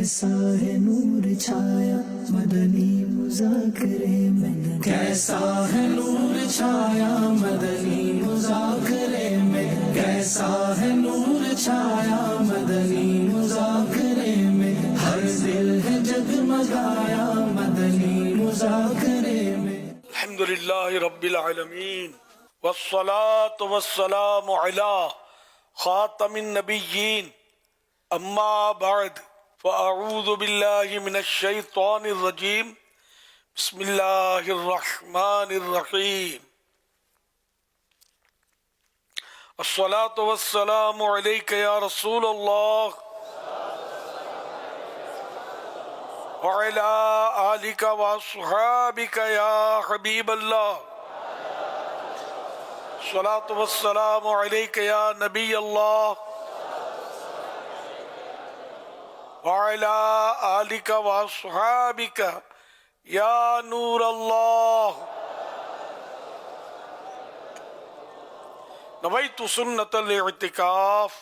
کیسا ہے نور چھایا مدنی مذاکرے میں، کیسا ہے نور چھایا مدنی مذاکرے میں، کیسا ہے نور چھایا مدنی مذاکرے میں، ہر دل ہے جگمگایا مدنی مذاکرے میں۔ الحمدللہ رب العالمین والصلاة والسلام علی خاتم النبیین، اما بعد فاعوذ باللہ من الشیطان الرجیم، بسم اللہ الرحمن الرحیم۔ الصلاة والسلام علیک یا رسول اللہ وعلی آلک واصحابک یا حبیب اللہ، الصلاة والسلام علیک یا نبی اللہ وعلی آلک واصحابک یا نور اللہ۔ نویت سنت الاعتکاف۔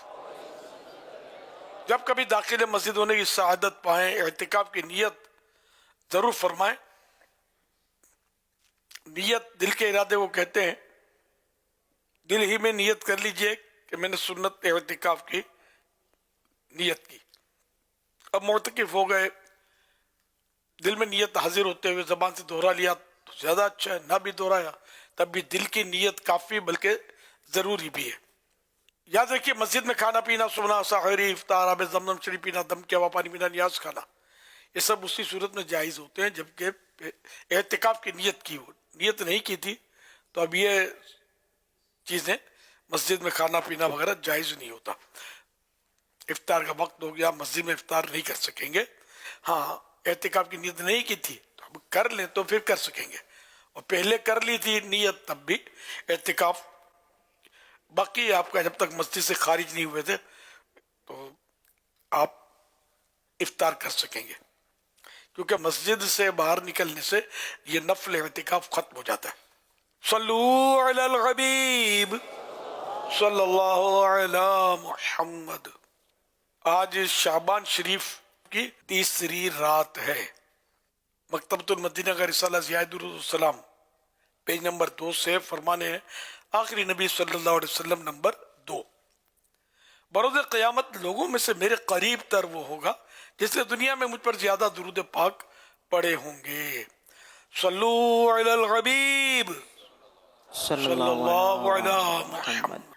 جب کبھی داخل مسجد ہونے کی سعادت پائیں، اعتکاف کی نیت ضرور فرمائیں۔ نیت دل کے ارادے کو کہتے ہیں۔ دل ہی میں نیت کر لیجئے کہ میں نے سنت اعتکاف کی نیت کی۔ اب معتکف ہو گئے، دل میں نیت حاضر ہوتے ہوئے زبان سے دہرا لیا تو زیادہ اچھا ہے، نہ بھی دہرایا تب بھی دل کی نیت کافی بلکہ ضروری بھی ہے۔ یاد رکھیے، مسجد میں کھانا پینا، سونا، سحری، افطار، آب زمزم شریف پینا، دم کے ہوا پانی پینا، نیاز کھانا، یہ سب اسی صورت میں جائز ہوتے ہیں جبکہ اعتکاف کی نیت کی ہو۔ نیت نہیں کی تھی تو اب یہ چیزیں مسجد میں کھانا پینا وغیرہ جائز نہیں ہوتا۔ افطار کا وقت ہو گیا، مسجد میں افطار نہیں کر سکیں گے۔ ہاں، اعتکاف کی نیت نہیں کی تھی تو اب کر لیں تو پھر کر سکیں گے، اور پہلے کر لی تھی نیت تب بھی اعتکاف باقی آپ کا، جب تک مسجد سے خارج نہیں ہوئے تھے تو آپ افطار کر سکیں گے، کیونکہ مسجد سے باہر نکلنے سے یہ نفل اعتکاف ختم ہو جاتا ہے۔ صلو علی الحبیب صلی اللہ علی محمد۔ آج شعبان شریف کی تیسری رات ہے۔ مکتبۃ المدینہ کا رسالہ ضیاء درود السلام پیج نمبر 2 سے فرمانے ہیں آخری نبی صلی اللہ علیہ وسلم نمبر 2، بروز قیامت لوگوں میں سے میرے قریب تر وہ ہوگا جس نے دنیا میں مجھ پر زیادہ درود پاک پڑھے ہوں گے۔ صلو علی الحبیب صلی اللہ علی محمد۔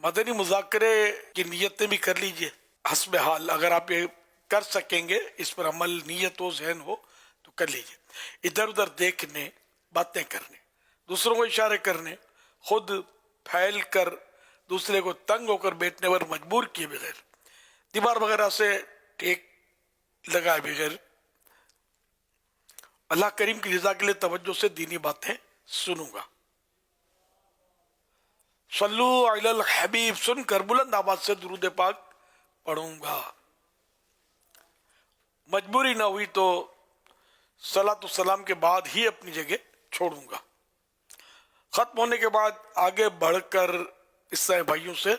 مدنی مذاکرے کی نیتیں بھی کر لیجئے حسب حال، اگر آپ یہ کر سکیں گے، اس پر عمل، نیت و ذہن ہو تو کر لیجئے۔ ادھر ادھر دیکھنے، باتیں کرنے، دوسروں کو اشارے کرنے، خود پھیل کر دوسرے کو تنگ ہو کر بیٹھنے پر مجبور کیے بغیر، دیوار وغیرہ سے ٹیک لگائے بغیر، اللہ کریم کی رضا کے لیے توجہ سے دینی باتیں سنوں گا۔ صلو علی الحبیب سن کر بلند آواز سے درود پاک پڑھوں گا۔ مجبوری نہ ہوئی تو صلاۃ السلام کے بعد ہی اپنی جگہ چھوڑوں گا۔ ختم ہونے کے بعد آگے بڑھ کر عیسائی بھائیوں سے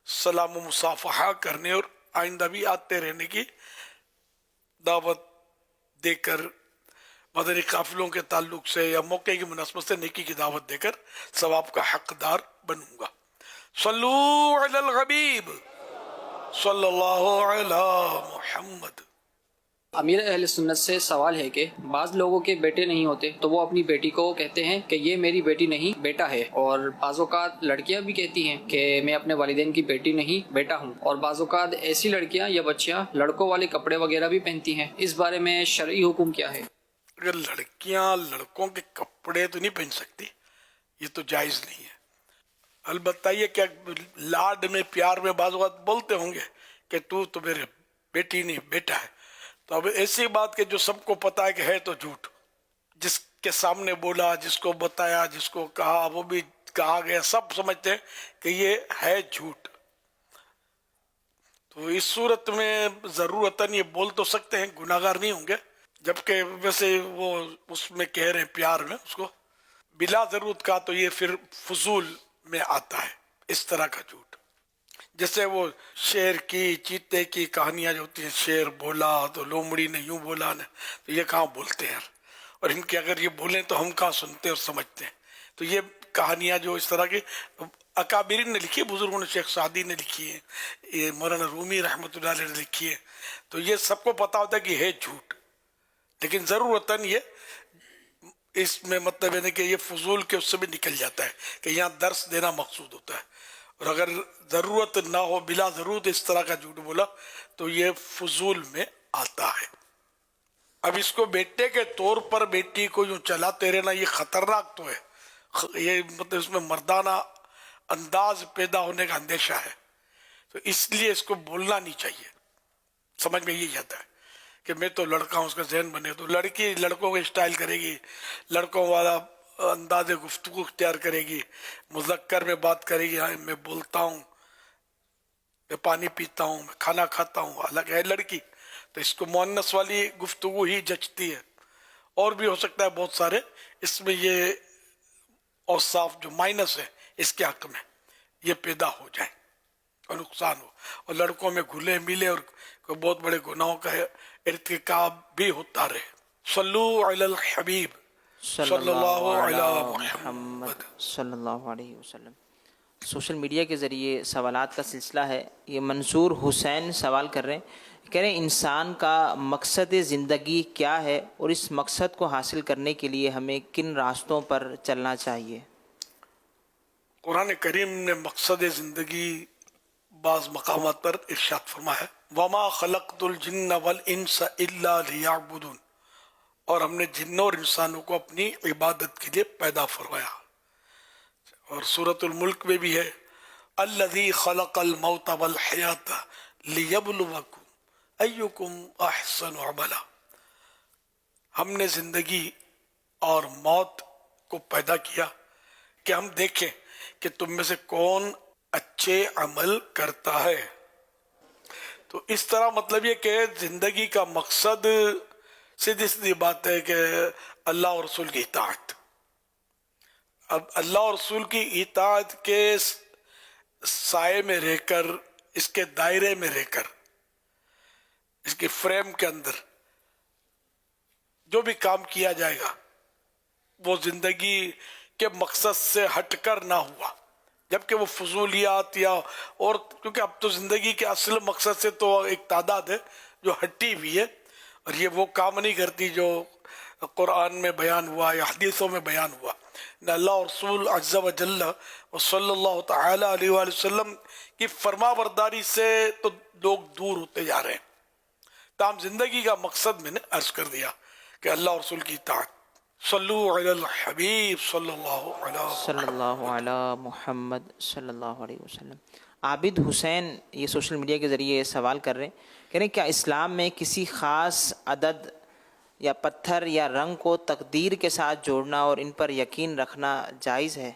سلام و مصافحہ کرنے اور آئندہ بھی آتے رہنے کی دعوت دے کر، مدنی قافلوں کے تعلق سے یا موقع کی مناسبت سے نیکی کی دعوت دے کر ثواب کا حقدار بنوں گا۔ صلو علی الحبیب صلی اللہ علی محمد۔ امیر اہل سنت سے سوال ہے کہ بعض لوگوں کے بیٹے نہیں ہوتے تو وہ اپنی بیٹی کو کہتے ہیں کہ یہ میری بیٹی نہیں بیٹا ہے، اور بعض اوقات لڑکیاں بھی کہتی ہیں کہ میں اپنے والدین کی بیٹی نہیں بیٹا ہوں، اور بعض اوقات ایسی لڑکیاں یا بچیاں لڑکوں والے کپڑے وغیرہ بھی پہنتی ہیں۔ اس بارے میں شرعی حکم کیا ہے؟ اگر لڑکیاں لڑکوں کے کپڑے تو نہیں پہن سکتی، یہ تو جائز نہیں ہے۔ البتہ یہ کہ لاڈ میں، پیار میں بعض اوقات بولتے ہوں گے کہ تو میرے بیٹی نہیں بیٹا ہے، تو اب ایسی بات کہ جو سب کو پتا ہے کہ ہے تو جھوٹ، جس کے سامنے بولا، جس کو بتایا، جس کو کہا، وہ بھی کہا گیا، سب سمجھتے ہیں کہ یہ ہے جھوٹ۔ تو اس صورت میں ضرورتاً یہ بول تو سکتے ہیں، گناہگار نہیں ہوں گے، جبکہ ویسے وہ اس میں کہہ رہے ہیں پیار میں، اس کو بلا ضرورت کا تو یہ پھر فضول میں آتا ہے اس طرح کا جھوٹ۔ جیسے وہ شیر کی چیتے کی کہانیاں جو ہوتی ہیں، شیر بولا تو لومڑی نے یوں بولا نا، تو یہ کہاں بولتے ہیں، اور ان کے اگر یہ بولیں تو ہم کہاں سنتے اور سمجھتے ہیں. تو یہ کہانیاں جو اس طرح کی اکابرین نے لکھی ہے، بزرگوں نے، شیخ سعدی نے لکھی ہے، یہ مولانا رومی رحمۃ اللہ علیہ نے لکھی ہے، تو یہ سب کو پتا ہوتا ہے کہ ہے جھوٹ، لیکن ضرورتاً یہ اس میں مطلب ہے کہ یہ فضول کے اس سے بھی نکل جاتا ہے کہ یہاں درس دینا مقصود ہوتا ہے، اور اگر ضرورت نہ ہو، بلا ضرورت اس طرح کا جھوٹ بولا تو یہ فضول میں آتا ہے. اب اس کو بیٹے کے طور پر بیٹی کو یوں چلاتے رہنا یہ خطرناک تو ہے، یہ مطلب اس میں مردانہ انداز پیدا ہونے کا اندیشہ ہے، تو اس لیے اس کو بولنا نہیں چاہیے. سمجھ میں یہ آتا ہے کہ میں تو لڑکا ہوں، اس کا ذہن بنے، تو لڑکی لڑکوں کے اسٹائل کرے گی، لڑکوں والا انداز گفتگو اختیار کرے گی، مذکر میں بات کرے گی، ہاں میں بولتا ہوں، میں پانی پیتا ہوں، میں کھانا کھاتا ہوں، حالانکہ ہے لڑکی، تو اس کو مؤنث والی گفتگو ہی جچتی ہے. اور بھی ہو سکتا ہے بہت سارے اس میں یہ اوصاف جو مائنس ہے اس کے حق میں یہ پیدا ہو جائیں اور نقصان ہو، اور لڑکوں میں گھلے ملے اور کوئی بہت بڑے گناہوں کا ارتکاب بھی ہوتا رہے. صلو علی الحبیب صلی اللہ علی محمد صلی اللہ علیہ وسلم. سوشل میڈیا کے ذریعے سوالات کا سلسلہ ہے. یہ منصور حسین سوال کر رہے ہیں، کہہ رہے ہیں انسان کا مقصد زندگی کیا ہے اور اس مقصد کو حاصل کرنے کے لیے ہمیں کن راستوں پر چلنا چاہیے؟ قرآن کریم نے مقصد زندگی بعض مقامات پر ارشاد فرمایا ہے، وَمَا خَلَقْتُ الْجِنَّ وَالْإِنسَ إِلَّا لِيَعْبُدُونَ، اور ہم نے جنوں اور انسانوں کو اپنی عبادت کے لیے پیدا فرمایا. اور سورۃ الملک میں بھی ہے، الذی خلق الموت والحیات لیبلوکم ایکم احسن عملا، ہم نے زندگی اور موت کو پیدا کیا کہ ہم دیکھیں کہ تم میں سے کون اچھے عمل کرتا ہے. تو اس طرح مطلب یہ کہ زندگی کا مقصد سیدھی سیدھی بات ہے کہ اللہ اور رسول کی اطاعت. اب اللہ اور رسول کی اطاعت کے سائے میں رہ کر، اس کے دائرے میں رہ کر، اس کے فریم کے اندر جو بھی کام کیا جائے گا وہ زندگی کے مقصد سے ہٹ کر نہ ہوا، جبکہ وہ فضولیات یا اور کیونکہ اب تو زندگی کے اصل مقصد سے تو ایک تعداد ہے جو ہٹی ہوئی ہے، اور یہ وہ کام نہیں کرتی جو قرآن میں بیان ہوا یا حدیثوں میں بیان ہوا. نہ اللہ اور رسول عز و جل و صلی اللہ تعالی علیہ وآلہ وسلم کی فرما برداری سے تو لوگ دور ہوتے جا رہے ہیں. تاہم زندگی کا مقصد میں نے عرض کر دیا کہ اللہ اور رسول کی اطاعت. صلو علی الحبیب صلی اللہ علی محمد صلی اللہ علیہ وسلم. عابد حسین یہ سوشل میڈیا کے ذریعے سوال کر رہے ہیں، کہہ رہے ہیں کیا اسلام میں کسی خاص عدد یا پتھر یا رنگ کو تقدیر کے ساتھ جوڑنا اور ان پر یقین رکھنا جائز ہے؟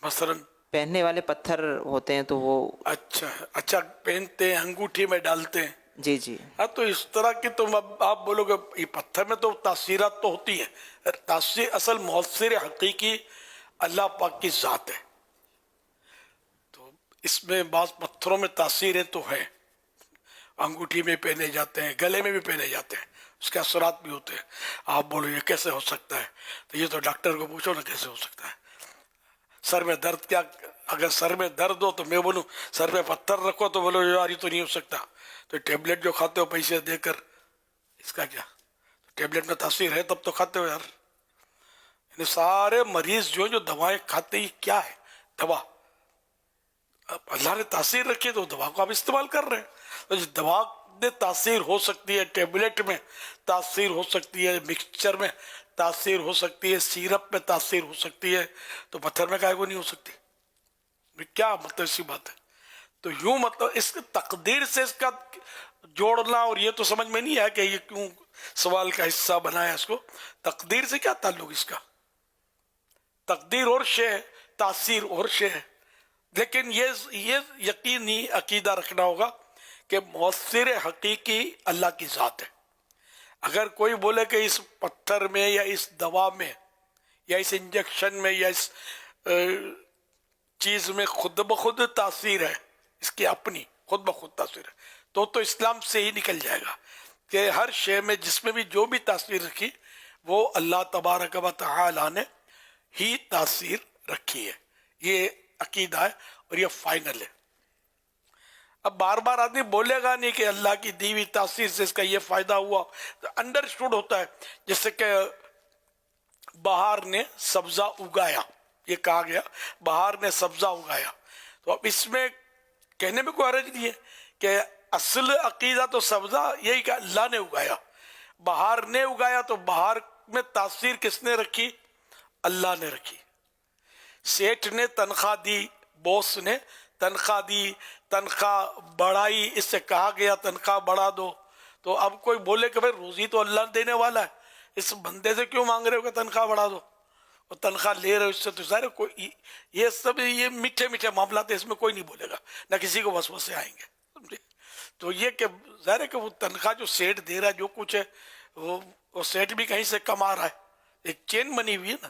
مثلا پہننے والے پتھر ہوتے ہیں تو وہ اچھا پہنتے ہیں، انگوٹھی میں ڈالتے ہیں. جی جی ہاں، تو اس طرح کی تم اب آپ بولو گے یہ پتھر میں تو تاثیرات تو ہوتی ہیں، تاثیر اصل مؤثر حقیقی اللہ پاک کی ذات ہے. تو اس میں بعض پتھروں میں تاثیریں تو ہیں، انگوٹھی میں پہنے جاتے ہیں، گلے میں بھی پہنے جاتے ہیں، اس کے اثرات بھی ہوتے ہیں. آپ بولو یہ کیسے ہو سکتا ہے؟ تو یہ تو ڈاکٹر کو پوچھو نا کیسے ہو سکتا ہے. سر میں درد کیا، اگر سر میں درد ہو تو میں بولوں سر پہ پتھر رکھو تو بولو یار یہ تو نہیں ہو سکتا. تو ٹیبلٹ جو کھاتے ہو پیسے دے کر، اس کا کیا؟ ٹیبلٹ میں تاثیر ہے تب تو کھاتے ہو یار. یعنی سارے مریض جو دوائیں کھاتے ہی کیا ہے؟ دوا. اب اللہ نے تاثیر رکھی تو دوا کو آپ استعمال کر رہے ہیں. تو دوا میں تاثیر ہو سکتی ہے، ٹیبلٹ میں تاثیر ہو سکتی ہے، مکسچر میں تاثیر ہو سکتی ہے، سیرپ میں تاثیر ہو سکتی ہے، تو پتھر میں کائے کو نہیں ہو سکتی؟ کیا مطلب اسی بات ہے. تو یوں مطلب اس تقدیر سے اس کا جوڑنا، اور یہ تو سمجھ میں نہیں آیا کہ یہ کیوں سوال کا حصہ بنایا اس کو. تقدیر سے کیا تعلق اس کا؟ تقدیر اور شے ہے، تاثیر اور شے ہے. لیکن یہ یقینی عقیدہ رکھنا ہوگا کہ مؤثر حقیقی اللہ کی ذات ہے. اگر کوئی بولے کہ اس پتھر میں یا اس دوا میں یا اس انجیکشن میں یا اس چیز میں خود بخود تاثیر ہے، اس کی اپنی خود بخود تاثیر ہے تو اسلام سے ہی نکل جائے گا کہ ہر شے میں جس میں بھی جو بھی تاثیر رکھی وہ اللہ تبارک و تعالی نے ہی تاثیر رکھی ہے. یہ عقیدہ ہے اور یہ فائنل ہے. اب بار بار آدمی بولے گا نہیں کہ اللہ کی دی ہوئی تاثیر سے اس کا یہ فائدہ ہوا. انڈرسٹوڈ ہوتا ہے جیسے کہ بہار نے سبزہ اگایا, یہ کہا گیا بہار نے سبزہ اگایا, تو اب اس میں کہنے میں کوئی حرج نہیں ہے کہ اصل عقیدہ تو سبزہ یہی کہ اللہ نے اگایا, بہار نے اگایا, تو بہار میں تاثیر کس نے رکھی؟ اللہ نے رکھی. سیٹھ نے تنخواہ دی, بوس نے تنخواہ دی, تنخواہ بڑھائی, اس سے کہا گیا تنخواہ بڑھا دو. تو اب کوئی بولے کہ بھائی روزی تو اللہ دینے والا ہے, اس بندے سے کیوں مانگ رہے ہو کہ تنخواہ بڑھا دو, اور تنخواہ لے رہے ہو اس سے, تو ظاہر کوئی یہ سب یہ میٹھے میٹھے معاملات ہیں, اس میں کوئی نہیں بولے گا, نہ کسی کو وسوسے آئیں گے. تو یہ کہ ظاہر ہے کہ وہ تنخواہ جو سیٹ دے رہا ہے جو کچھ ہے وہ سیٹ بھی کہیں سے کما رہا ہے, ایک چین بنی ہوئی ہے نا.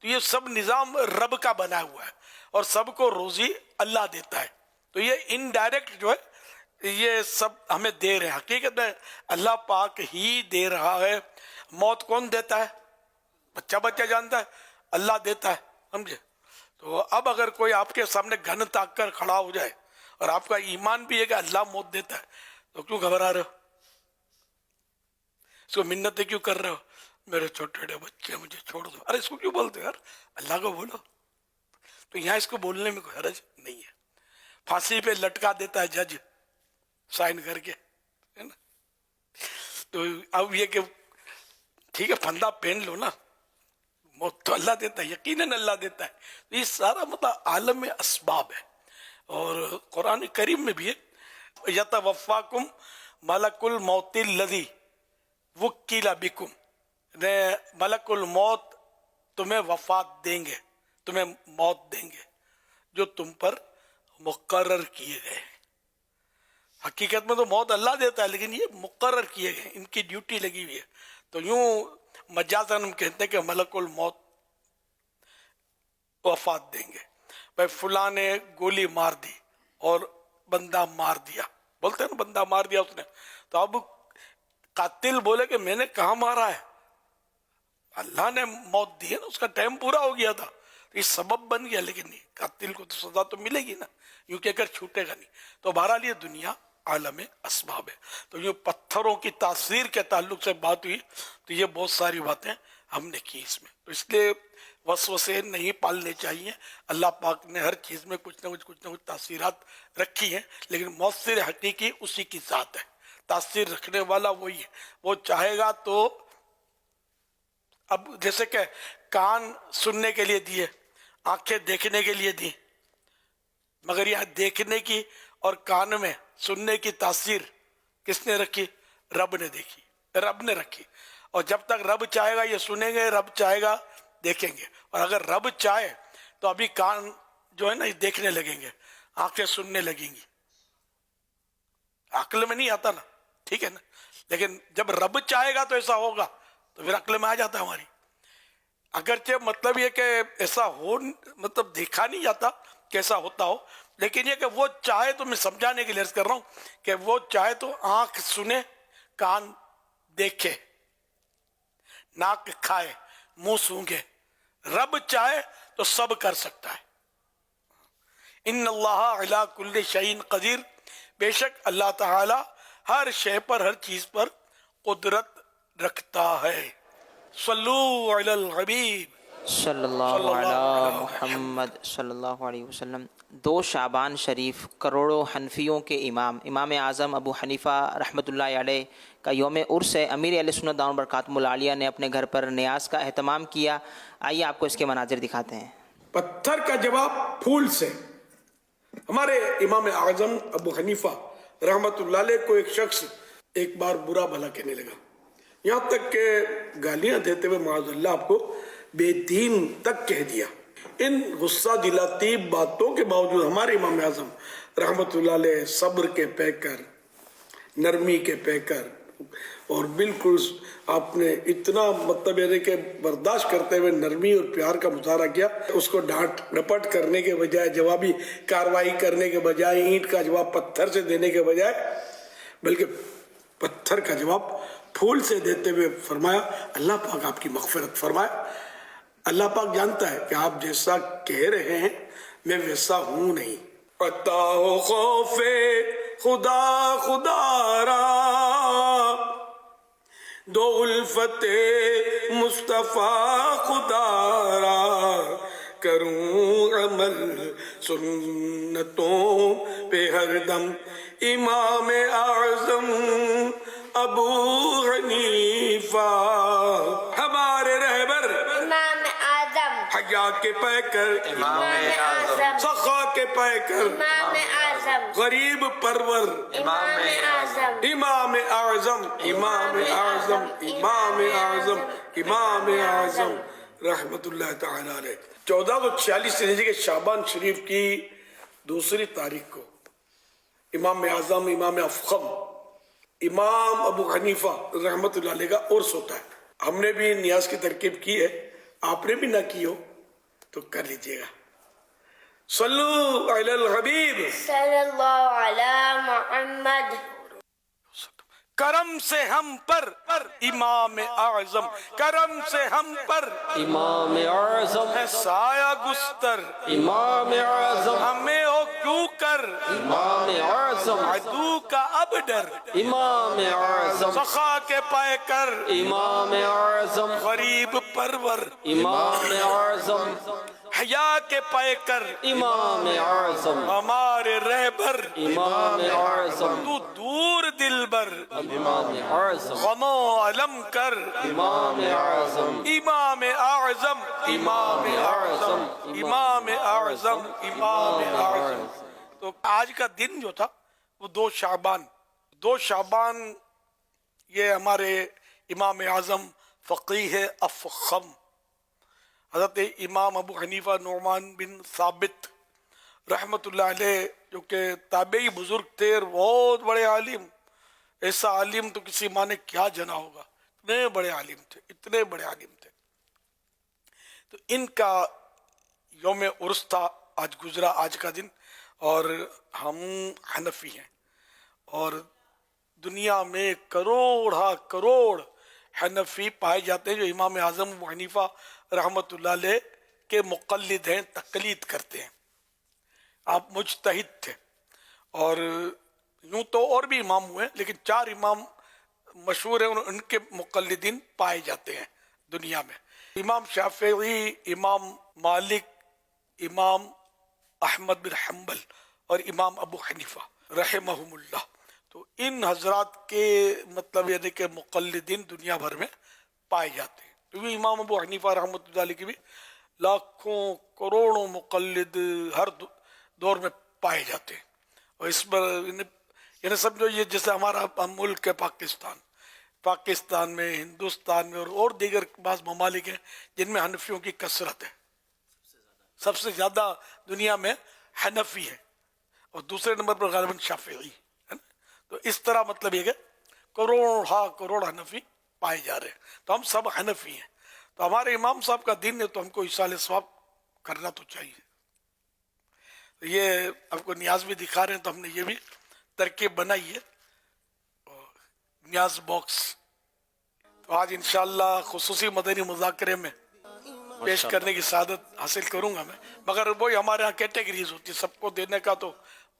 تو یہ سب نظام رب کا بنا ہوا ہے اور سب کو روزی اللہ دیتا ہے. تو یہ انڈائریکٹ جو ہے یہ سب ہمیں دے رہے ہیں, حقیقت میں اللہ پاک ہی دے رہا ہے. موت کون دیتا ہے؟ بچہ جانتا ہے, اللہ دیتا ہے, سمجھے. تو اب اگر کوئی آپ کے سامنے گن تاک کر کھڑا ہو جائے اور آپ کا ایمان بھی ہے کہ اللہ موت دیتا ہے, تو کیوں گھبرا رہے ہو؟ اس کو منتیں کیوں کر رہے ہو؟ میرے چھوٹے بچے مجھے چھوڑ دو. ارے اس کو کیوں بولتے یار, اللہ کو بولو. تو یہاں اس کو بولنے میں کوئی حرج نہیں ہے. پھانسی پہ لٹکا دیتا ہے جج سائن کر کے, ہے نا. تو اب یہ کہ ٹھیک ہے پھندا پہن لو نا, موت تو اللہ دیتا ہے, یقیناً اللہ دیتا ہے. یہ سارا مطلب عالم اسباب ہے. اور قرآن کریم میں بھی ہے یتوفاکم ملک الموت الذی وکل بکم, ملک الموت تمہیں وفات دیں گے, تمہیں موت دیں گے جو تم پر مقرر کیے گئے. حقیقت میں تو موت اللہ دیتا ہے, لیکن یہ مقرر کیے گئے, ان کی ڈیوٹی لگی ہوئی ہے. تو یوں مجازاً ہم کہتے ہیں کہ ملک الموت وفات دیں گے. بھائی فلاں نے گولی مار دی اور بندہ مار دیا, بولتے ہیں نا بندہ مار دیا اس نے, تو اب قاتل بولے کہ میں نے کہاں مارا ہے, اللہ نے موت دی ہے نا, اس کا ٹائم پورا ہو گیا تھا, یہ سبب بن گیا, لیکن نہیں, قاتل کو تو سزا تو ملے گی نا, یوں کہ اگر چھوٹے گا نہیں. تو بہرحال یہ دنیا عالم اسباب ہے. تو یہ پتھروں کی تاثیر کے تعلق سے بات ہوئی, تو یہ بہت ساری باتیں ہم نے کی اس میں. تو اس لیے وسوسے نہیں پالنے چاہیے. اللہ پاک نے ہر چیز میں کچھ نہ کچھ تاثیرات رکھی ہیں, لیکن مؤثر حقیقی اسی کی ذات ہے. تاثیر رکھنے والا وہی ہے, وہ چاہے گا تو. اب جیسے کہ کان سننے کے لیے دیے, آنکھیں دیکھنے کے لیے دی, مگر یہاں دیکھنے کی اور کان میں سننے کی تاثیر کس نے رکھی؟ رب نے دیکھی, رب نے رکھی. اور جب تک رب چاہے گا یہ سنیں گے, رب چاہے گا دیکھیں گے. اور اگر رب چاہے تو ابھی کان جو ہے نا دیکھنے لگیں گے, آنکھیں سننے لگیں گی. عقل میں نہیں آتا نا, ٹھیک ہے نا, لیکن جب رب چاہے گا تو ایسا ہوگا, تو پھر عقل میں آ جاتا ہے ہماری. اگرچہ مطلب یہ کہ ایسا ہو, مطلب دیکھا نہیں جاتا کیسا ہوتا ہو, لیکن یہ کہ وہ چاہے تو, میں سمجھانے کے لیے عرض کر رہا ہوں کہ وہ چاہے تو آنکھ سنے, کان دیکھے, ناک کھائے, منہ سونگے. رب چاہے تو سب کر سکتا ہے. ان اللہ علی کل شیء قدیر, بے شک اللہ تعالی ہر شے پر, ہر چیز پر قدرت رکھتا ہے. صلو علی الحبیب صلی اللہ علی محمد صلی اللہ علیہ وسلم. 2 شعبان شریف کروڑوں حنفیوں کے امام اعظم ابو حنیفہ رحمۃ اللہ علیہ کا یوم عرس ہے. امیر اہل سنت دامت برکاتہم العالیہ نے اپنے گھر پر نیاز کا اہتمام کیا. آئیے آپ کو اس کے مناظر دکھاتے ہیں. پتھر کا جواب پھول سے. ہمارے امام اعظم ابو حنیفہ رحمۃ اللہ علیہ کو ایک شخص ایک بار برا بھلا کہنے لگا, یہاں تک کہ گالیاں دیتے ہوئے معاذ اللہ آپ کو بے دین تک کہہ دیا. ان غصہ دلاتی باتوں کے باوجود ہمارے امام اعظم رحمۃ اللہ علیہ صبر کے پیکر, نرمی کے پیکر, اور بالکل آپ نے اتنا مطلب یعنی کہ برداشت کرتے ہوئے نرمی اور پیار کا مظاہرہ کیا، اس کو ڈانٹ ڈپٹ کرنے کے بجائے، جوابی کارروائی کرنے کے بجائے، اینٹ کا جواب پتھر سے دینے کے بجائے، بلکہ پتھر کا جواب پھول سے دیتے ہوئے فرمایا اللہ پاک آپ کی مغفرت فرمائے۔ اللہ پاک جانتا ہے کہ آپ جیسا کہہ رہے ہیں میں ویسا ہوں نہیں۔ عطا ہو خوف خدا خدا را، دو الفت مصطفیٰ خدا را، کروں عمل سنتوں پہ ہر دم، امام اعظم ابو حنیفہ ہمارے رہبر، امام اعظم حیا کے پیکر، امام اعظم سخا کے پیکر، امام اعظم غریب پرور، امام اعظم امام اعظم امام اعظم امام اعظم امام اعظم رحمت اللہ تعالی علیہ۔ 1446 ہجری کے شعبان شریف کی 2 تاریخ کو امام اعظم، امام افخم، امام ابو حنیفہ رحمت اللہ علیہ کا عرس ہوتا ہے۔ ہم نے بھی نیاز کی ترکیب کی ہے، آپ نے بھی نہ کی ہو تو کر لیجئے گا۔ صلو علی الحبیب، صلی اللہ علی محمد۔ کرم سے ہم پر امام اعظم، کرم سے ہم پر امام اعظم ہے سایہ گستر، امام اعظم ہمیں ہو کیوں کر امام اعظم عدو کا اب ڈر، امام اعظم سخا کے پائے کر امام اعظم غریب پرور، امام اعظم حیا کے پائے کر امام اعظم ہمارے رہبر، امام اعظم تو دور دل بر امام اعظم غم و علم کر، امام اعظم امام اعظم امام اعظم امام اعظم امام اعظم۔ تو آج کا دن جو تھا وہ 2 شعبان یہ ہمارے امام اعظم فقیہ افخم حضرت امام ابو حنیفہ نعمان بن ثابت رحمت اللہ علیہ، جو کہ تابعی بزرگ تھے اور بہت بڑے عالم، ایسا عالم تو کسی ماں نے کیا جنا ہوگا، اتنے بڑے عالم تھے، اتنے بڑے عالم تھے۔ تو ان کا یوم عرس تھا، آج گزرا آج کا دن، اور ہم حنفی ہیں، اور دنیا میں کروڑ کروڑ حنفی پائے جاتے ہیں جو امام اعظم ابو حنیفہ رحمت اللہ علیہ کے مقلد ہیں، تقلید کرتے ہیں۔ آپ مجتہد تھے، اور یوں تو اور بھی امام ہوئے لیکن 4 امام مشہور ہیں، ان کے مقلدین پائے جاتے ہیں دنیا میں۔ امام شافعی، امام مالک، امام احمد بن حنبل اور امام ابو حنیفہ رحمہم اللہ، تو ان حضرات کے مطلب یعنی کہ مقلدین دنیا بھر میں پائے جاتے ہیں۔ کیونکہ امام ابو حنیفہ رحمۃ اللہ علیہ کی بھی لاکھوں کروڑوں مقلد ہر دور میں پائے جاتے ہیں، اور اس پر یعنی سمجھو یہ جیسے ہمارا ملک ہے پاکستان میں، ہندوستان میں اور دیگر بعض ممالک ہیں جن میں حنفیوں کی کثرت ہے، سب سے زیادہ دنیا میں حنفی ہے، اور دوسرے نمبر پر غالباً شافعی ہے نا۔ تو اس طرح مطلب یہ کہ کروڑ حنفی پائے جا رہے ہیں، تو ہم سب حنفی ہیں۔ تو ہمارے امام صاحب کا دن ہے تو ہم کو ایصال ثواب کرنا تو چاہیے۔ یہ آپ کو نیاز بھی دکھا رہے ہیں، تو ہم نے یہ بھی ترکیب بنائی ہے، نیاز باکس۔ تو آج انشاءاللہ خصوصی مدنی مذاکرے میں پیش کرنے کی سعادت حاصل کروں گا میں، مگر وہی ہمارے ہاں کیٹیگریز ہوتی ہے، سب کو دینے کا تو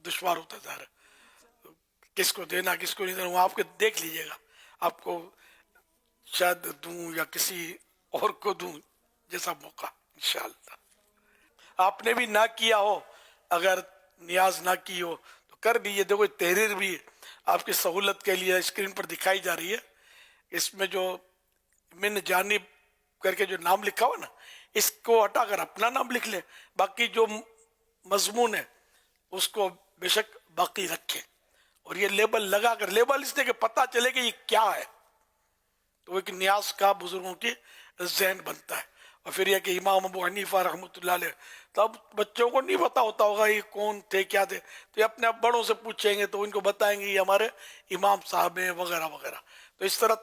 دشوار ہوتا ہے ظاہر ہے، کس کو دینا کس کو نہیں دینا وہ آپ کے دیکھ لیجئے گا، آپ کو شاید دوں یا کسی اور کو دوں جیسا موقع انشاءاللہ۔ آپ نے بھی نہ کیا ہو، اگر نیاز نہ کی ہو تو کر دیجیے۔ دیکھو تحریر بھی آپ کی سہولت کے لیے اسکرین پر دکھائی جا رہی ہے، اس میں جو من جانب کر کے جو نام لکھا ہوا نا، اس کو ہٹا کر اپنا نام لکھ لیں، باقی جو مضمون ہے اس کو بے شک باقی رکھیں، اور یہ لیبل لگا کر، لیبل اس لیے کہ پتہ چلے کہ یہ کیا ہے، تو ایک نیاز کا بزرگوں کی ذہن بنتا ہے۔ اور پھر یہ کہ امام ابو حنیفہ رحمۃ اللہ علیہ، تب بچوں کو نہیں پتا ہوتا ہوگا یہ کون تھے کیا تھے، تو یہ اپنے بڑوں سے پوچھیں گے تو ان کو بتائیں گے یہ ہمارے امام صاحب ہیں وغیرہ وغیرہ. تو اس طرح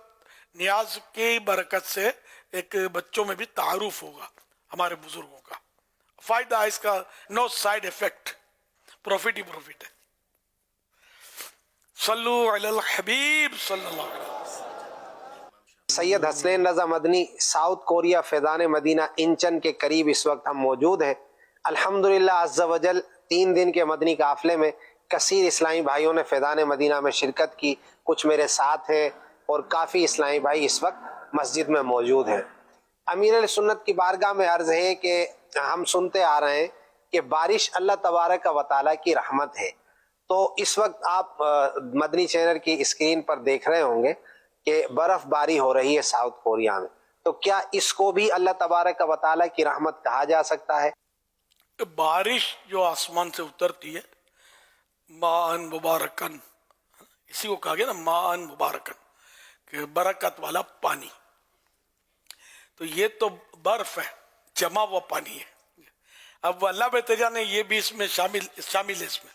نیاز کی برکت سے ایک بچوں میں بھی تعارف ہوگا ہمارے بزرگوں کا. فائدہ ہے اس کا، نو سائیڈ افیکٹ، پروفٹ ہی پروفٹ ہے. صلو علی الحبیب صلی اللہ علیہ وسلم. سید حسنین رضا مدنی، ساؤتھ کوریا، فیضان مدینہ انچن کے قریب اس وقت ہم موجود ہیں. الحمدللہ عز و جل 3 دن کے مدنی قافلے میں کثیر اسلامی بھائیوں نے فیضان مدینہ میں شرکت کی. کچھ میرے ساتھ ہیں اور کافی اسلامی بھائی اس وقت مسجد میں موجود ہیں. امیر علیہ سنت کی بارگاہ میں عرض ہے کہ ہم سنتے آ رہے ہیں کہ بارش اللہ تبارک و تعالیٰ کی رحمت ہے. تو اس وقت آپ مدنی چینل کی اسکرین پر دیکھ رہے ہوں گے کہ برف باری ہو رہی ہے ساؤتھ کوریا میں. تو کیا اس کو بھی اللہ تبارک و تعالیٰ کی رحمت کہا جا سکتا ہے؟ بارش جو آسمان سے اترتی ہے ماءً مبارکن، اسی کو کہا گیا نا ماءً مبارکن، کہ برکت والا پانی. تو یہ تو برف ہے، جمع ہوا پانی ہے. اب اللہ بہتر نے یہ بھی اس میں شامل ہے، اس میں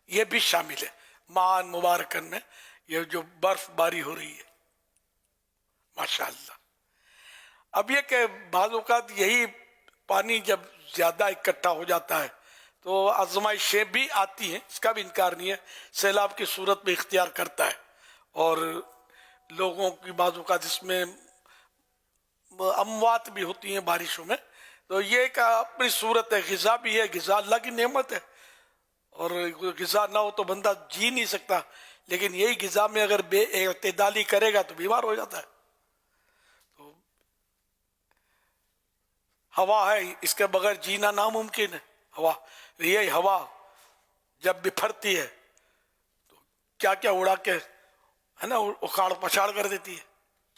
یہ بھی شامل ہے ماءً مبارکن میں، یہ جو برف باری ہو رہی ہے ماشاءاللہ. اب یہ کہ بعض اوقات یہی پانی جب زیادہ اکٹھا ہو جاتا ہے تو آزمائشیں بھی آتی ہیں، اس کا بھی انکار نہیں ہے. سیلاب کی صورت میں اختیار کرتا ہے اور لوگوں کی بعض اوقات اس میں اموات بھی ہوتی ہیں بارشوں میں. تو یہ ایک اپنی صورت ہے، غذا بھی ہے، غذا اللہ کی نعمت ہے اور غذا نہ ہو تو بندہ جی نہیں سکتا. لیکن یہی غذا میں اگر بے اعتدالی کرے گا تو بیمار ہو جاتا ہے. تو ہوا ہے، اس کے بغیر جینا ناممکن ہے. ہوا، یہ ہوا جب بپھرتی ہے تو کیا کیا اڑا کے ہے نا اکھاڑ پچھاڑ کر دیتی ہے.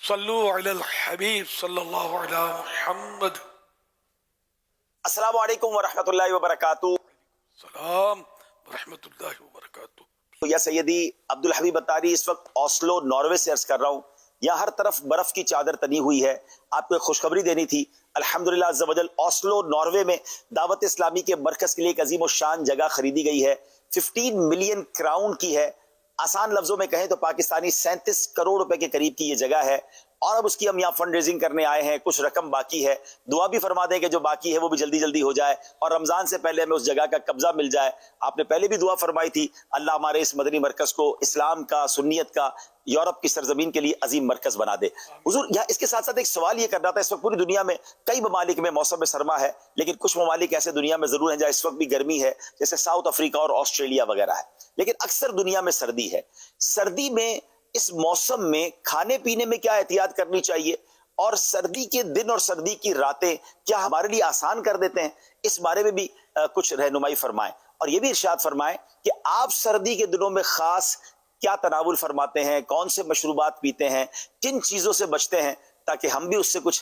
صلو علی الحبیب صلی اللہ علیہ محمد. السلام علیکم ورحمۃ اللہ وبرکاتہ. سلام ورحمۃ اللہ وبرکاتہ. یا سیدی عبدالحبیب اتاری، اس وقت اوسلو ناروے سے عرض کر رہا ہوں. یہاں ہر طرف برف کی چادر تنی ہوئی ہے. آپ کو ایک خوشخبری دینی تھی. الحمدللہ عز و جل اوسلو ناروے میں دعوت اسلامی کے مرکز کے لیے ایک عظیم الشان جگہ خریدی گئی ہے. 15 ملین کراؤن کی ہے. آسان لفظوں میں کہیں تو پاکستانی 37 کروڑ روپے کے قریب کی یہ جگہ ہے. اور اب اس کی ہم یہاں فنڈ ریزنگ کرنے آئے ہیں. کچھ رقم باقی ہے. دعا بھی فرما دیں کہ جو باقی ہے وہ بھی جلدی جلدی ہو جائے اور رمضان سے پہلے ہمیں اس جگہ کا قبضہ مل جائے. آپ نے پہلے بھی دعا فرمائی تھی، اللہ ہمارے اس مدنی مرکز کو اسلام کا، سنیت کا، یورپ کی سرزمین کے لیے عظیم مرکز بنا دے. حضور یہاں اس کے ساتھ ساتھ ایک سوال یہ کرنا تھا. اس وقت پوری دنیا میں کئی ممالک میں موسم سرما ہے، لیکن کچھ ممالک ایسے دنیا میں ضرور ہیں جہاں اس وقت بھی گرمی ہے، جیسے ساؤتھ افریقہ اور آسٹریلیا وغیرہ ہے. لیکن اکثر دنیا میں سردی ہے. سردی میں اس موسم میں کھانے پینے میں کیا احتیاط کرنی چاہیے، اور سردی کے دن اور سردی کی راتیں کیا ہمارے لیے آسان کر دیتے ہیں؟ اس بارے میں بھی کچھ رہنمائی فرمائیں. اور یہ بھی ارشاد فرمائیں کہ آپ سردی کے دنوں میں خاص کیا تناول فرماتے ہیں، کون سے مشروبات پیتے ہیں، کن چیزوں سے بچتے ہیں، تاکہ ہم بھی اس سے کچھ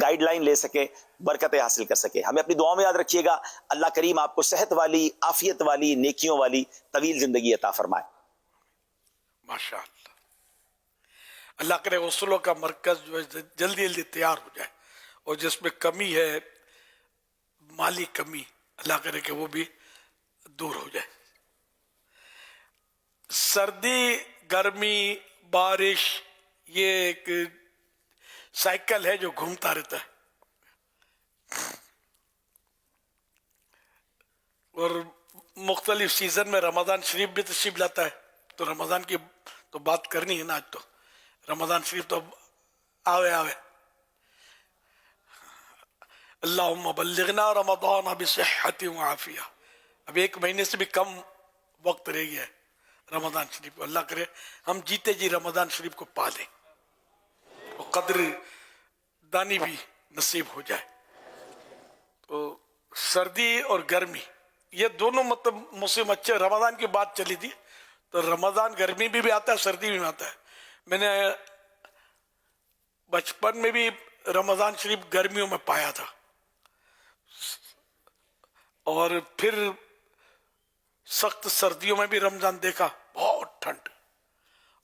گائیڈ لائن لے سکیں، برکتیں حاصل کر سکیں. ہمیں اپنی دعاؤں میں یاد رکھیے گا. اللہ کریم آپ کو صحت والی، عافیت والی، نیکیوں والی طویل زندگی عطا فرمائے. ماشاءاللہ. اللہ کرے اوسلو کا مرکز جو ہے جلدی جلدی تیار ہو جائے، اور جس میں کمی ہے، مالی کمی، اللہ کرے کہ وہ بھی دور ہو جائے. سردی، گرمی، بارش، یہ ایک سائیکل ہے جو گھومتا رہتا ہے. اور مختلف سیزن میں رمضان شریف بھی تشریف لاتا ہے. تو رمضان کی تو بات کرنی ہے نا آج. تو رمضان شریف تو آوے اللہم بلغنا رمضان بصحت و عافیہ. اب 1 مہینے سے بھی کم وقت رہ گیا ہے رمضان شریف کو. اللہ کرے ہم جیتے جی رمضان شریف کو پا لیں اور قدر دانی بھی نصیب ہو جائے. تو سردی اور گرمی یہ دونوں مطلب موسم اچھے. رمضان کی بات چلی تھی تو رمضان گرمی بھی آتا ہے، سردی بھی آتا ہے. میں نے بچپن میں بھی رمضان شریف گرمیوں میں پایا تھا، اور پھر سخت سردیوں میں بھی رمضان دیکھا، بہت ٹھنڈ.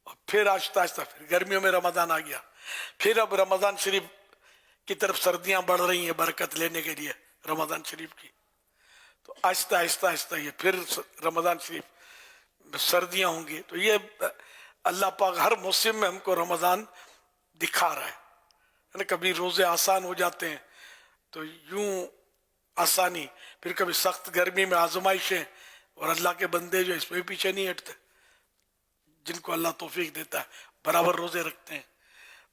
اور پھر آہستہ آہستہ پھر گرمیوں میں رمضان آ گیا. پھر اب رمضان شریف کی طرف سردیاں بڑھ رہی ہیں برکت لینے کے لیے رمضان شریف کی، تو آہستہ آہستہ آہستہ یہ پھر رمضان شریف سردیاں ہوں گی. تو یہ اللہ پاک ہر موسم میں ہم کو رمضان دکھا رہا ہے. کبھی روزے آسان ہو جاتے ہیں تو یوں آسانی، پھر کبھی سخت گرمی میں آزمائشیں، اور اللہ کے بندے جو اس میں بھی پیچھے نہیں ہٹتے، جن کو اللہ توفیق دیتا ہے برابر روزے رکھتے ہیں.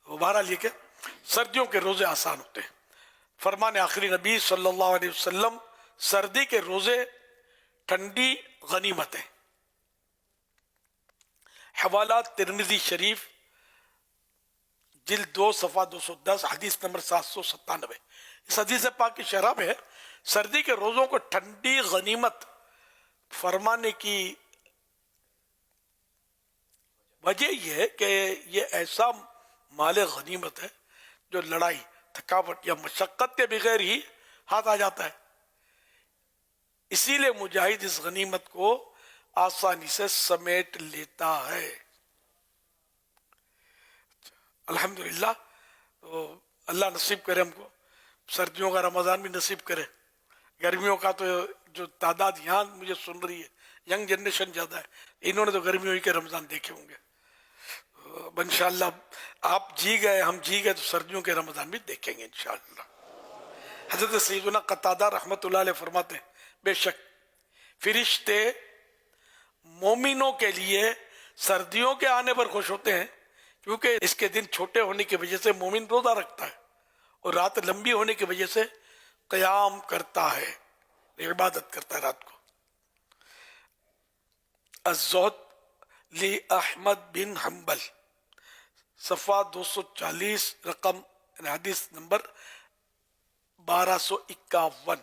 بہرحال یہ کہ سردیوں کے روزے آسان ہوتے ہیں. فرمان آخری نبی صلی اللہ علیہ وسلم، سردی کے روزے ٹھنڈی غنیمت ہیں. حوالہ ترمذی شریف جلد 2 صفحہ 210 حدیث نمبر 797. اس حدیث پاک کی شرح ہے سردی کے روزوں کو ٹھنڈی غنیمت فرمانے کی وجہ یہ ہے کہ یہ ایسا مال غنیمت ہے جو لڑائی، تھکاوٹ یا مشقت کے بغیر ہی ہاتھ آ جاتا ہے. اسی لیے مجاہد اس غنیمت کو آسانی سے سمیٹ لیتا ہے. الحمدللہ. تو اللہ نصیب کرے ہم کو سردیوں کا رمضان بھی نصیب کرے. گرمیوں کا تو جو تعداد یہاں مجھے سن رہی ہے، ینگ جنریشن زیادہ ہے، انہوں نے تو گرمیوں ہی کے رمضان دیکھے ہوں گے. انشاءاللہ آپ جی گئے، ہم جی گئے تو سردیوں کے رمضان بھی دیکھیں گے انشاءاللہ. حضرت سیدنا قتادہ رحمۃ اللہ علیہ فرماتے ہیں بے شک فرشتے مومنوں کے لیے سردیوں کے آنے پر خوش ہوتے ہیں، کیونکہ اس کے دن چھوٹے ہونے کی وجہ سے مومن روزہ رکھتا ہے اور رات لمبی ہونے کی وجہ سے قیام کرتا ہے، عبادت کرتا ہے رات کو. الزہد لی احمد بن حنبل، صفحہ 240 رقم حدیث نمبر 1251.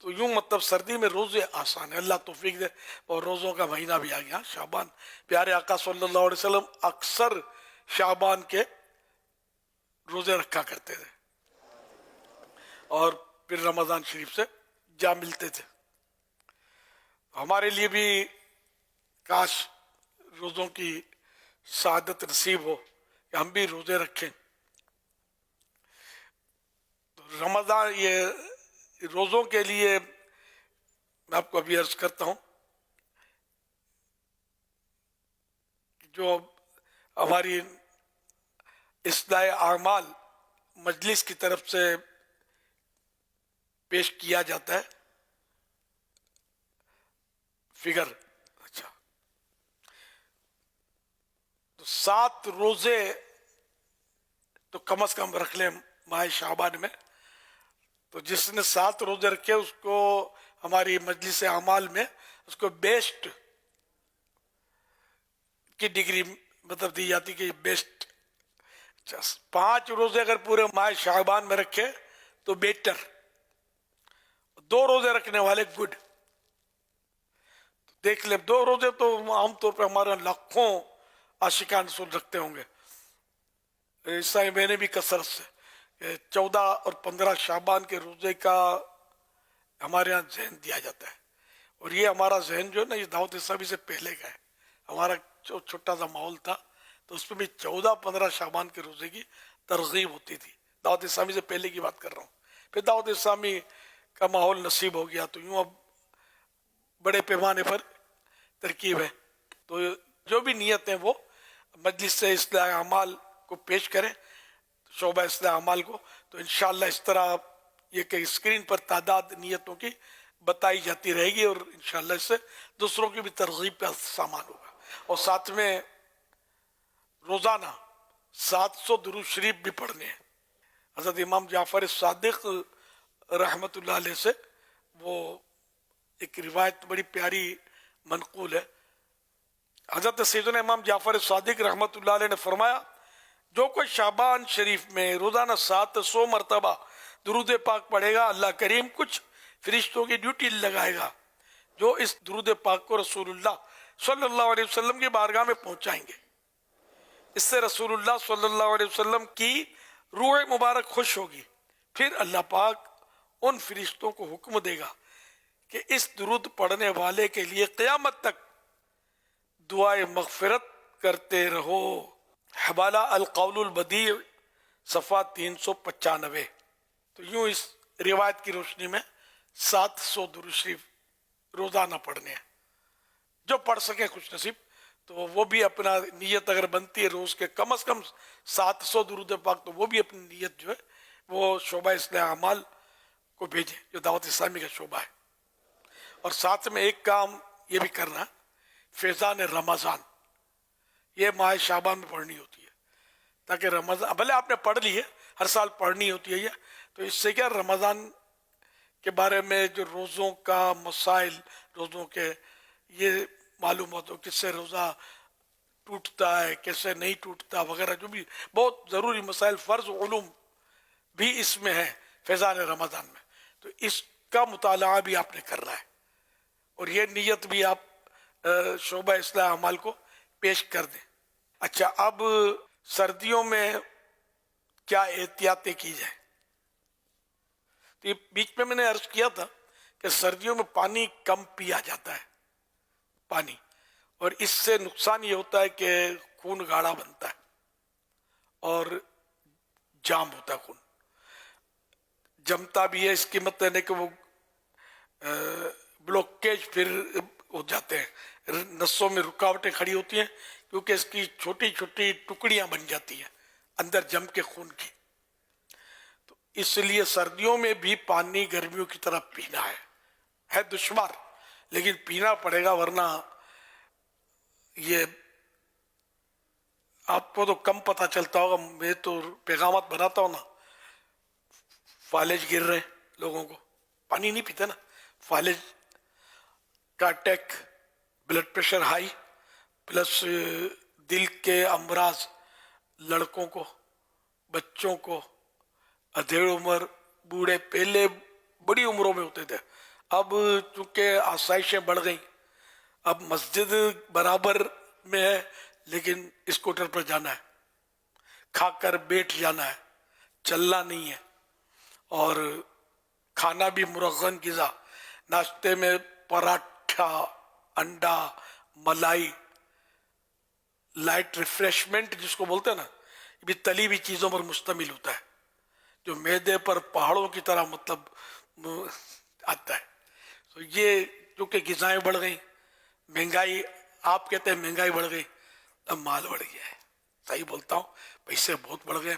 تو یوں مطلب سردی میں روزے آسان ہے، اللہ توفیق دے. اور روزوں کا مہینہ بھی آ گیا شعبان. پیارے آقا صلی اللہ علیہ وسلم اکثر شعبان کے روزے رکھا کرتے تھے اور پھر رمضان شریف سے جا ملتے تھے. ہمارے لیے بھی کاش روزوں کی سعادت نصیب ہو کہ ہم بھی روزے رکھیں. رمضان یہ روزوں کے لیے میں آپ کو ابھی عرض کرتا ہوں، جو ہماری اصلاح اعمال مجلس کی طرف سے پیش کیا جاتا ہے فگر، اچھا تو 7 روزے تو کم از کم رکھ لیں ماہ شعبان میں. تو جس نے 7 روزے رکھے اس کو ہماری مجلس اعمال میں اس کو بیسٹ کی ڈگری مطلب دی جاتی کہ بیسٹ. 5 روزے اگر پورے ماہ شعبان میں رکھے تو بیٹر، 2 روزے رکھنے والے گڈ. دیکھ لیں 2 روزے تو عام طور پہ ہمارے لاکھوں عاشقان رسول رکھتے ہوں گے. اس طرح میں نے بھی کثرت سے 14 اور 15 شعبان کے روزے کا ہمارے یہاں ذہن دیا جاتا ہے. اور یہ ہمارا ذہن جو ہے نا یہ دعوت اسلامی سے پہلے کا ہے. ہمارا جو چھوٹا سا ماحول تھا تو اس میں بھی 14-15 شعبان کے روزے کی ترغیب ہوتی تھی. دعوت اسلامی سے پہلے کی بات کر رہا ہوں. پھر دعوت اسلامی کا ماحول نصیب ہو گیا تو یوں اب بڑے پیمانے پر ترکیب ہے. تو جو بھی نیت ہیں وہ مجلس سے اصلاح اعمال کو پیش کریں، شعبہ اصلاح اعمال کو. تو انشاءاللہ اس طرح یہ کہ اسکرین پر تعداد نیتوں کی بتائی جاتی رہے گی اور انشاءاللہ اس سے دوسروں کی بھی ترغیب کا سامان ہوگا. اور ساتھ میں روزانہ 700 درود شریف بھی پڑھنے ہیں. حضرت امام جعفر صادق رحمۃ اللہ علیہ سے وہ ایک روایت بڑی پیاری منقول ہے. حضرت سیدنا امام جعفر صادق رحمۃ اللہ علیہ نے فرمایا جو کوئی شعبان شریف میں روزانہ 700 مرتبہ درود پاک پڑھے گا اللہ کریم کچھ فرشتوں کی ڈیوٹی لگائے گا جو اس درود پاک کو رسول اللہ صلی اللہ علیہ وسلم کی بارگاہ میں پہنچائیں گے. اس سے رسول اللہ صلی اللہ علیہ وسلم کی روح مبارک خوش ہوگی. پھر اللہ پاک ان فرشتوں کو حکم دے گا کہ اس درود پڑھنے والے کے لیے قیامت تک دعائے مغفرت کرتے رہو. حوالہ القول البدیع صفحہ 395. تو یوں اس روایت کی روشنی میں 700 درود شریف روزانہ پڑھنے ہیں. جو پڑھ سکے خوش نصیب. تو وہ بھی اپنا نیت اگر بنتی ہے روز کے کم از کم 700 درود پاک، تو وہ بھی اپنی نیت جو ہے وہ شعبہ اصلاح اعمال کو بھیجیں جو دعوت اسلامی کا شعبہ ہے. اور ساتھ میں ایک کام یہ بھی کرنا، فیضان رمضان، یہ ماہ شعبان میں پڑھنی ہوتی ہے، تاکہ رمضان بھلے آپ نے پڑھ لی ہے، ہر سال پڑھنی ہوتی ہے یہ، تو اس سے کیا رمضان کے بارے میں جو روزوں کا مسائل، روزوں کے یہ معلوم ہوتا ہے، کس سے روزہ ٹوٹتا ہے، کیسے نہیں ٹوٹتا وغیرہ، جو بھی بہت ضروری مسائل، فرض علوم بھی اس میں ہے فیضان رمضان میں. تو اس کا مطالعہ بھی آپ نے کرنا ہے، اور یہ نیت بھی آپ شعبہ اصلاح اعمال کو پیش کر دیں. اچھا، اب سردیوں میں کیا احتیاطیں کی جائیں؟ تو یہ بیچ میں نے عرض کیا تھا کہ سردیوں میں پانی کم پیا جاتا ہے پانی، اور اس سے نقصان یہ ہوتا ہے کہ خون گاڑھا بنتا ہے اور جام ہوتا ہے، خون جمتا بھی ہے. اس کی مطلب ہے کہ وہ بلوکیج پھر ہو جاتے ہیں، نسوں میں رکاوٹیں کھڑی ہوتی ہیں، کیونکہ اس کی چھوٹی چھوٹی ٹکڑیاں بن جاتی ہیں اندر جم کے خون کی. تو اس لیے سردیوں میں بھی پانی گرمیوں کی طرح پینا ہے دشوار، لیکن پینا پڑے گا، ورنہ یہ آپ کو تو کم پتہ چلتا ہوگا. میں تو پیغامات بناتا ہوں نا، فالج گر رہے ہیں لوگوں کو، پانی نہیں پیتے نا، فالج کا attack, blood pressure high, plus دل کے امراض لڑکوں کو، بچوں کو، ادھیڑ عمر، بوڑھے، پہلے بڑی عمروں میں ہوتے تھے. اب چونکہ آسائشیں بڑھ گئیں، اب مسجد برابر میں ہے لیکن اسکوٹر پر جانا ہے، کھا کر بیٹھ جانا ہے، چلنا نہیں ہے، اور کھانا بھی مرغن غذا، ناشتے میں پراٹھا، انڈا، ملائی، لائٹ ریفریشمنٹ جس کو بولتے ہیں نا، یہ بھی تلی ہوئی چیزوں پر مشتمل ہوتا ہے، جو معدے پر پہاڑوں کی طرح مطلب آتا ہے. تو یہ کیونکہ غذائیں بڑھ گئیں، مہنگائی، آپ کہتے ہیں مہنگائی بڑھ گئی، اب مال بڑھ گیا ہے. صحیح بولتا ہوں، پیسے بہت بڑھ گئے.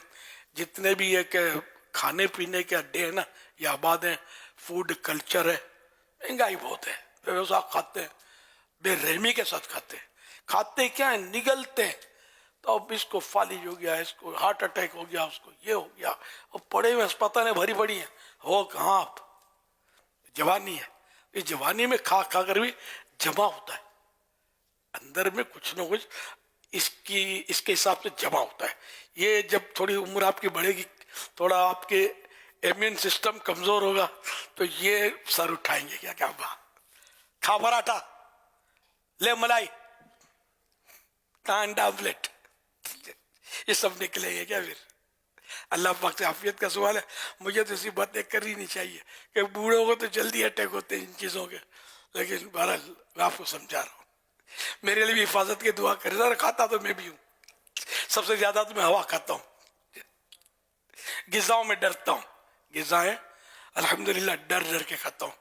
جتنے بھی یہ کہ کھانے پینے کے اڈے ہیں نا، یہ آباد ہیں، فوڈ کلچر ہے، مہنگائی بہت ہے. ویسا کھاتے ہیں، بے رحمی کے ساتھ کھاتے ہیں، کھاتے کیا ہیں، نگلتے ہیں. تو اب اس کو فالج ہو گیا، اس کو ہارٹ اٹیک ہو گیا، اس کو یہ ہو گیا، اب پڑے ہوئے اسپتالیں بھری پڑی ہیں. ہو کہاں آپ؟ جوانی ہے، یہ جوانی میں کھا کھا کر بھی جمع ہوتا ہے اندر میں، کچھ نہ کچھ اس کے حساب سے جمع ہوتا ہے. یہ جب تھوڑی عمر آپ کی بڑھے گی، تھوڑا آپ کے ایمیون سسٹم کمزور ہوگا، تو یہ سر اٹھائیں گے، کیا بات، کھا پراٹھا، لے ملائی، انڈا آملیٹ، یہ سب نکلیں گے کیا پھر؟ اللہ پاک سے عافیت کا سوال ہے. مجھے تو ایسی باتیں کرنی نہیں چاہیے کہ بوڑھوں کو تو جلدی اٹیک ہوتے ہیں ان چیزوں کے، لیکن بہرحال میں آپ کو سمجھا رہا ہوں. میرے لیے بھی حفاظت کی دعا کرے. ذرا کھاتا تو میں بھی ہوں، سب سے زیادہ تو میں ہوا کھاتا ہوں، غذاؤں میں ڈرتا ہوں. غذائیں الحمدللہ ڈر کے کھاتا ہوں.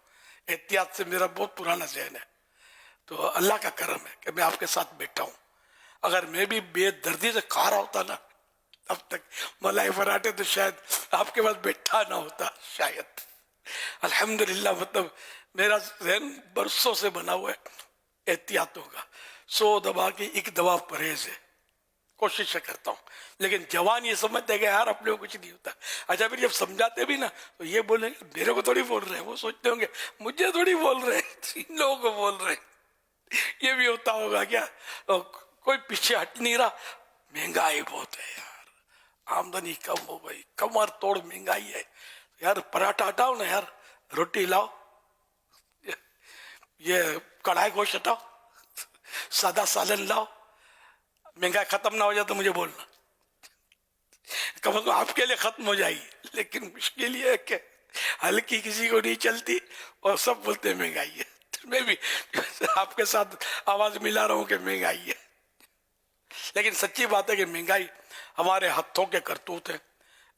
احتیاط سے میرا بہت پرانا ذہن ہے. تو اللہ کا کرم ہے کہ میں آپ کے ساتھ بیٹھا ہوں. اگر میں بھی بے دردی سے کھا رہا ہوتا نا اب تک ملائی پراٹھے، تو شاید آپ کے پاس بیٹھا نہ ہوتا، شاید. الحمدللہ مطلب میرا ذہن برسوں سے بنا ہوا ہے احتیاطوں کا. 100 دوا کی ایک دوا پرہیز ہے، کوشش کرتا ہوں. لیکن جوان یہ سمجھتے ہیں کہ یار اپنے کو کچھ نہیں ہوتا. اچھا پھر جب سمجھاتے بھی نا تو یہ بولیں گے میرے کو تھوڑی بول رہے ہیں، وہ سوچتے ہوں گے مجھے تھوڑی بول رہے ہیں، ان لوگوں کو بول رہے ہیں. یہ بھی ہوتا ہوگا کیا؟ کوئی پیچھے ہٹ نہیں رہا. مہنگائی بہت ہے یار، آمدنی کم ہو گئی، کمر توڑ مہنگائی ہے یار. پراٹھا ہٹاؤ نا یار، روٹی لاؤ، یہ کڑھائی گوشت ہٹاؤ، سادہ سالن لاؤ. مہنگائی ختم نہ ہو جائے تو مجھے بولنا، کم از کم آپ کے لیے ختم ہو جائے گی. لیکن مشکل یہ ہے کہ ہلکی کسی کو نہیں چلتی اور سب بولتے ہیں مہنگائی ہے. میں بھی آپ کے ساتھ آواز ملا رہا ہوں کہ مہنگائی ہے. لیکن سچی بات ہے کہ مہنگائی ہمارے ہاتھوں کے کرتوت ہیں.